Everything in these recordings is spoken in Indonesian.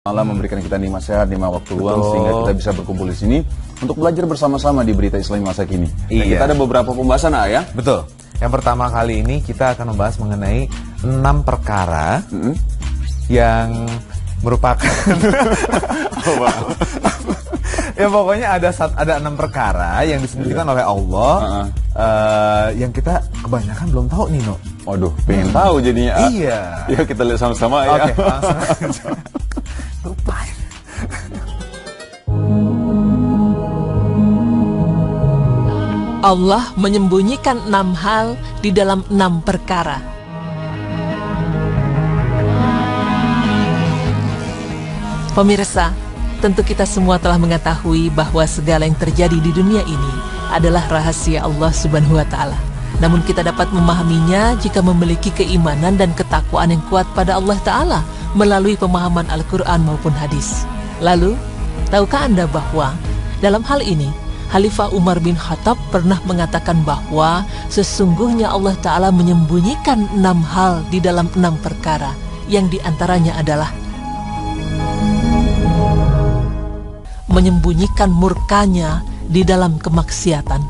Malam memberikan kita nikmat sehat, nikmat waktu luang sehingga kita bisa berkumpul di sini untuk belajar bersama-sama di berita Islam masa kini. Dan kita ada beberapa pembahasan ya. Betul. Yang pertama kali ini kita akan membahas mengenai 6 perkara yang merupakan ya pokoknya ada 6 perkara yang disebutkan oleh Allah yang kita kebanyakan belum tahu nih, No. Waduh, pengen tahu jadinya. Iya. Ya kita lihat sama-sama ya. Oke, langsung. Allah menyembunyikan 6 hal di dalam 6 perkara. Pemirsa, tentu kita semua telah mengetahui bahwa segala yang terjadi di dunia ini adalah rahasia Allah Subhanahu wa Ta'ala. Namun kita dapat memahaminya jika memiliki keimanan dan ketakwaan yang kuat pada Allah Ta'ala melalui pemahaman Al-Quran maupun hadis. Lalu, tahukah Anda bahwa dalam hal ini Khalifah Umar bin Khattab pernah mengatakan bahwa sesungguhnya Allah Ta'ala menyembunyikan 6 hal di dalam 6 perkara, yang diantaranya adalah menyembunyikan murkanya di dalam kemaksiatan.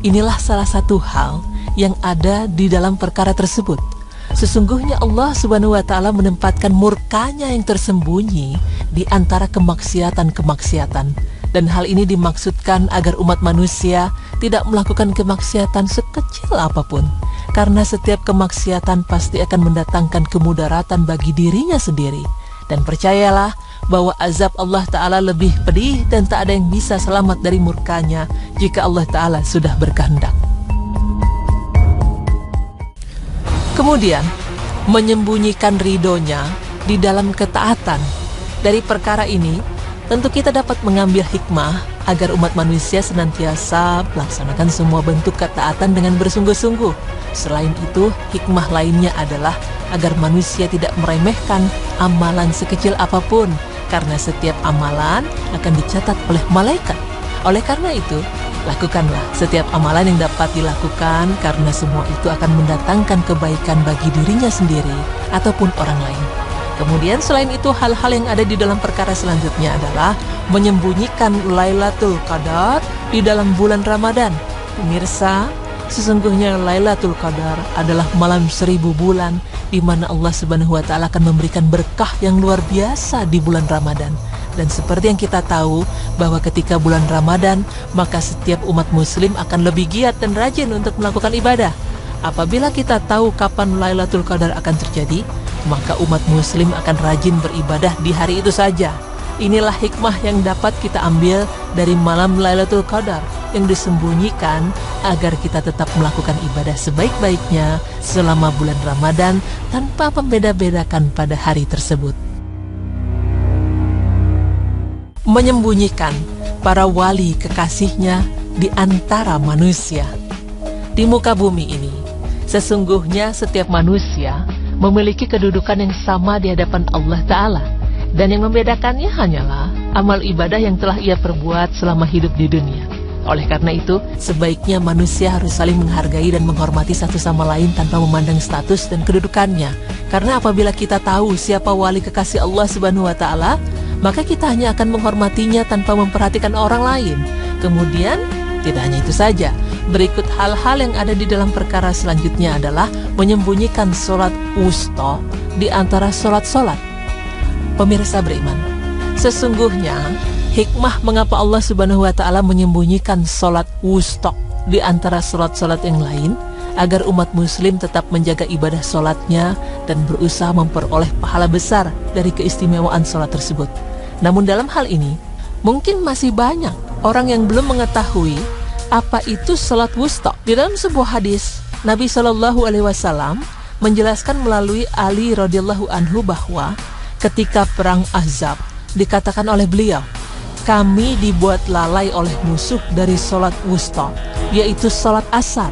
Inilah salah satu hal yang ada di dalam perkara tersebut. Sesungguhnya Allah Subhanahu wa Ta'ala menempatkan murkanya yang tersembunyi di antara kemaksiatan-kemaksiatan. Dan hal ini dimaksudkan agar umat manusia tidak melakukan kemaksiatan sekecil apapun. Karena setiap kemaksiatan pasti akan mendatangkan kemudaratan bagi dirinya sendiri. Dan percayalah bahwa azab Allah Ta'ala lebih pedih dan tak ada yang bisa selamat dari murkanya jika Allah Ta'ala sudah berkehendak. Kemudian, menyembunyikan ridhonya di dalam ketaatan. Dari perkara ini, tentu kita dapat mengambil hikmah agar umat manusia senantiasa melaksanakan semua bentuk ketaatan dengan bersungguh-sungguh. Selain itu, hikmah lainnya adalah agar manusia tidak meremehkan amalan sekecil apapun, karena setiap amalan akan dicatat oleh malaikat. Oleh karena itu, lakukanlah setiap amalan yang dapat dilakukan, karena semua itu akan mendatangkan kebaikan bagi dirinya sendiri ataupun orang lain. Kemudian selain itu, hal-hal yang ada di dalam perkara selanjutnya adalah menyembunyikan Lailatul Qadar di dalam bulan Ramadan. Pemirsa, sesungguhnya Lailatul Qadar adalah malam 1000 bulan di mana Allah Subhanahu wa Ta'ala akan memberikan berkah yang luar biasa di bulan Ramadan. Dan seperti yang kita tahu bahwa ketika bulan Ramadan, maka setiap umat muslim akan lebih giat dan rajin untuk melakukan ibadah. Apabila kita tahu kapan Lailatul Qadar akan terjadi, maka umat muslim akan rajin beribadah di hari itu saja. Inilah hikmah yang dapat kita ambil dari malam Lailatul Qadar yang disembunyikan agar kita tetap melakukan ibadah sebaik-baiknya selama bulan Ramadan tanpa membeda-bedakan pada hari tersebut. Menyembunyikan para wali kekasihnya di antara manusia. Di muka bumi ini, sesungguhnya setiap manusia memiliki kedudukan yang sama di hadapan Allah Ta'ala. Dan yang membedakannya hanyalah amal ibadah yang telah ia perbuat selama hidup di dunia. Oleh karena itu, sebaiknya manusia harus saling menghargai dan menghormati satu sama lain tanpa memandang status dan kedudukannya. Karena apabila kita tahu siapa wali kekasih Allah Subhanahu wa Ta'ala, maka kita hanya akan menghormatinya tanpa memperhatikan orang lain. Kemudian, tidak hanya itu saja, berikut hal-hal yang ada di dalam perkara selanjutnya adalah menyembunyikan sholat wusta di antara sholat-sholat. Pemirsa beriman, sesungguhnya hikmah mengapa Allah Subhanahu wa Ta'ala menyembunyikan sholat wusta di antara sholat-sholat yang lain, agar umat muslim tetap menjaga ibadah sholatnya dan berusaha memperoleh pahala besar dari keistimewaan sholat tersebut. Namun dalam hal ini, mungkin masih banyak orang yang belum mengetahui apa itu sholat wusta. Di dalam sebuah hadis, Nabi SAW menjelaskan melalui Ali radhiyallahu anhu bahwa ketika perang Ahzab, dikatakan oleh beliau, kami dibuat lalai oleh musuh dari sholat wusta, yaitu sholat asar.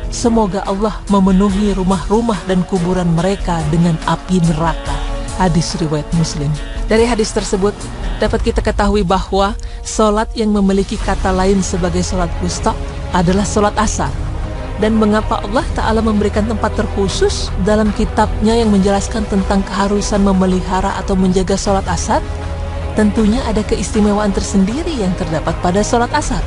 Semoga Allah memenuhi rumah-rumah dan kuburan mereka dengan api neraka. Hadis riwayat Muslim. Dari hadis tersebut dapat kita ketahui bahwa sholat yang memiliki kata lain sebagai sholat wusta adalah sholat asar. Dan mengapa Allah Ta'ala memberikan tempat terkhusus dalam kitabnya yang menjelaskan tentang keharusan memelihara atau menjaga sholat asar? Tentunya ada keistimewaan tersendiri yang terdapat pada sholat asar,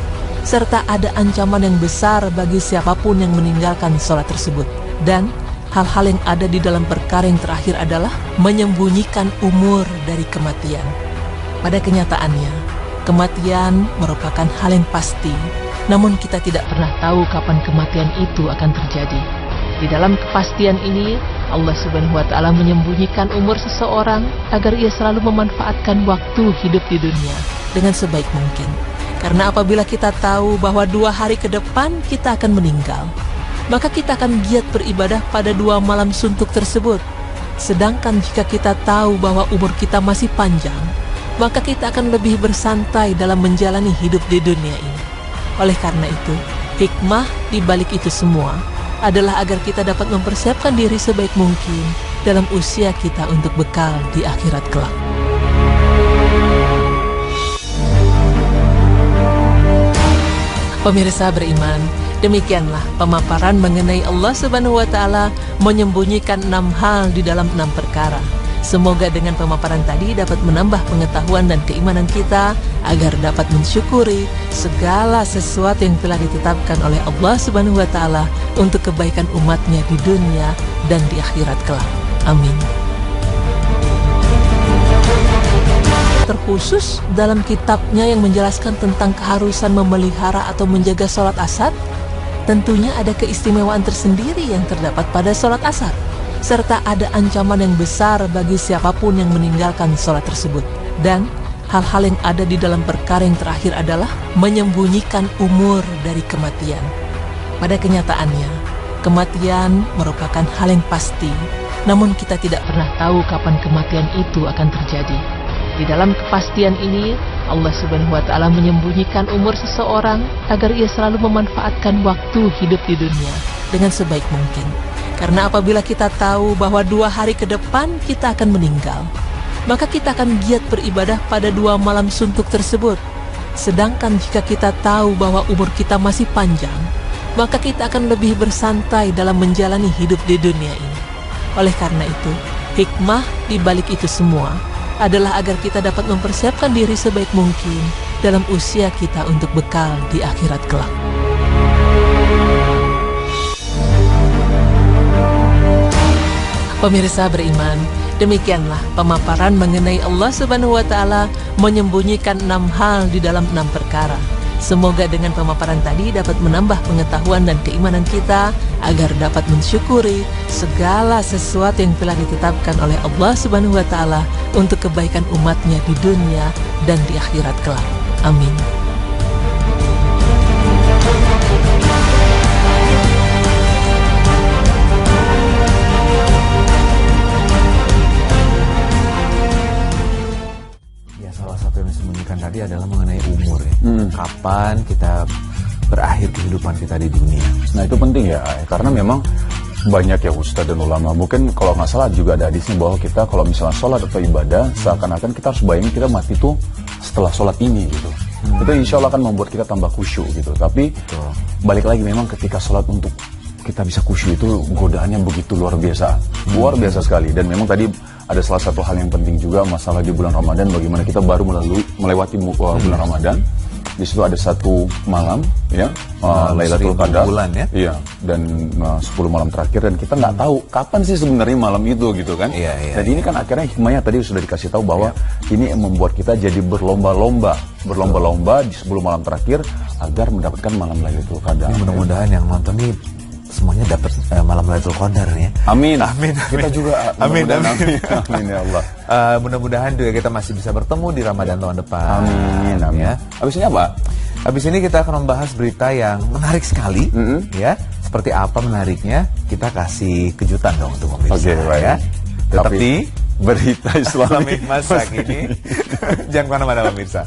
serta ada ancaman yang besar bagi siapapun yang meninggalkan sholat tersebut. Dan hal-hal yang ada di dalam perkara yang terakhir adalah menyembunyikan umur dari kematian. Pada kenyataannya, kematian merupakan hal yang pasti, namun kita tidak pernah tahu kapan kematian itu akan terjadi. Di dalam kepastian ini, Allah Subhanahu wa Ta'ala menyembunyikan umur seseorang agar ia selalu memanfaatkan waktu hidup di dunia dengan sebaik mungkin. Karena apabila kita tahu bahwa 2 hari ke depan kita akan meninggal, maka kita akan giat beribadah pada 2 malam suntuk tersebut. Sedangkan jika kita tahu bahwa umur kita masih panjang, maka kita akan lebih bersantai dalam menjalani hidup di dunia ini. Oleh karena itu, hikmah di balik itu semua adalah agar kita dapat mempersiapkan diri sebaik mungkin dalam usia kita untuk bekal di akhirat kelak. Pemirsa beriman, demikianlah pemaparan mengenai Allah Subhanahu wa Ta'ala menyembunyikan 6 hal di dalam 6 perkara. Semoga dengan pemaparan tadi dapat menambah pengetahuan dan keimanan kita agar dapat mensyukuri segala sesuatu yang telah ditetapkan oleh Allah Subhanahu wa Ta'ala untuk kebaikan umatnya di dunia dan di akhirat kelak. Amin. Terkhusus dalam kitabnya yang menjelaskan tentang keharusan memelihara atau menjaga sholat asar, tentunya ada keistimewaan tersendiri yang terdapat pada sholat asar, serta ada ancaman yang besar bagi siapapun yang meninggalkan sholat tersebut. Dan hal-hal yang ada di dalam perkara yang terakhir adalah menyembunyikan umur dari kematian. Pada kenyataannya, kematian merupakan hal yang pasti, namun kita tidak pernah tahu kapan kematian itu akan terjadi. Di dalam kepastian ini, Allah Subhanahu wa Ta'ala menyembunyikan umur seseorang agar ia selalu memanfaatkan waktu hidup di dunia dengan sebaik mungkin. Karena apabila kita tahu bahwa 2 hari ke depan kita akan meninggal, maka kita akan giat beribadah pada 2 malam suntuk tersebut. Sedangkan jika kita tahu bahwa umur kita masih panjang, maka kita akan lebih bersantai dalam menjalani hidup di dunia ini. Oleh karena itu, hikmah di balik itu semua adalah agar kita dapat mempersiapkan diri sebaik mungkin dalam usia kita untuk bekal di akhirat kelak. Pemirsa beriman, demikianlah pemaparan mengenai Allah Subhanahu wa Ta'ala menyembunyikan 6 hal di dalam 6 perkara. Semoga dengan pemaparan tadi dapat menambah pengetahuan dan keimanan kita agar dapat mensyukuri segala sesuatu yang telah ditetapkan oleh Allah Subhanahu wa Ta'ala untuk kebaikan umatnya di dunia dan di akhirat kelak. Amin. Tadi adalah mengenai umur ya. Kapan kita berakhir kehidupan kita di dunia. Nah itu penting ya, karena memang banyak ya ustadz dan ulama. Mungkin kalau nggak salah juga ada hadisnya bahwa kita kalau misalnya sholat atau ibadah, seakan-akan kita harus bayangin kita mati tuh setelah sholat ini gitu. Itu insya Allah akan membuat kita tambah khusyuk gitu. Tapi balik lagi memang ketika sholat untuk kita bisa khusyuk itu godaannya begitu luar biasa sekali. Dan memang tadi ada salah satu hal yang penting juga masalah di bulan Ramadan, bagaimana kita baru melewati bulan Ramadan. Di situ ada 1 malam ya, Lailatul Qadar bulan ya. Iya, dan 10 malam terakhir, dan kita nggak tahu kapan sih sebenarnya malam itu gitu kan. Iya. Jadi ini kan akhirnya hikmahnya tadi sudah dikasih tahu bahwa ini membuat kita jadi berlomba-lomba di 10 malam terakhir agar mendapatkan malam Lailatul Qadar. Mudah-mudahan yang nonton ini semuanya dapat malam Lailatul Qadar ya. Amin. Kita juga amin ya Allah. Mudah-mudahan juga kita masih bisa bertemu di Ramadan tahun depan. Amin. Ya. Habis ini apa? Habis ini kita akan membahas berita yang menarik sekali, ya. Seperti apa menariknya? Kita kasih kejutan dong untuk pemirsa. Oke, ya. Tetap di berita Islami masak ini. Jangan kemana-mana pemirsa.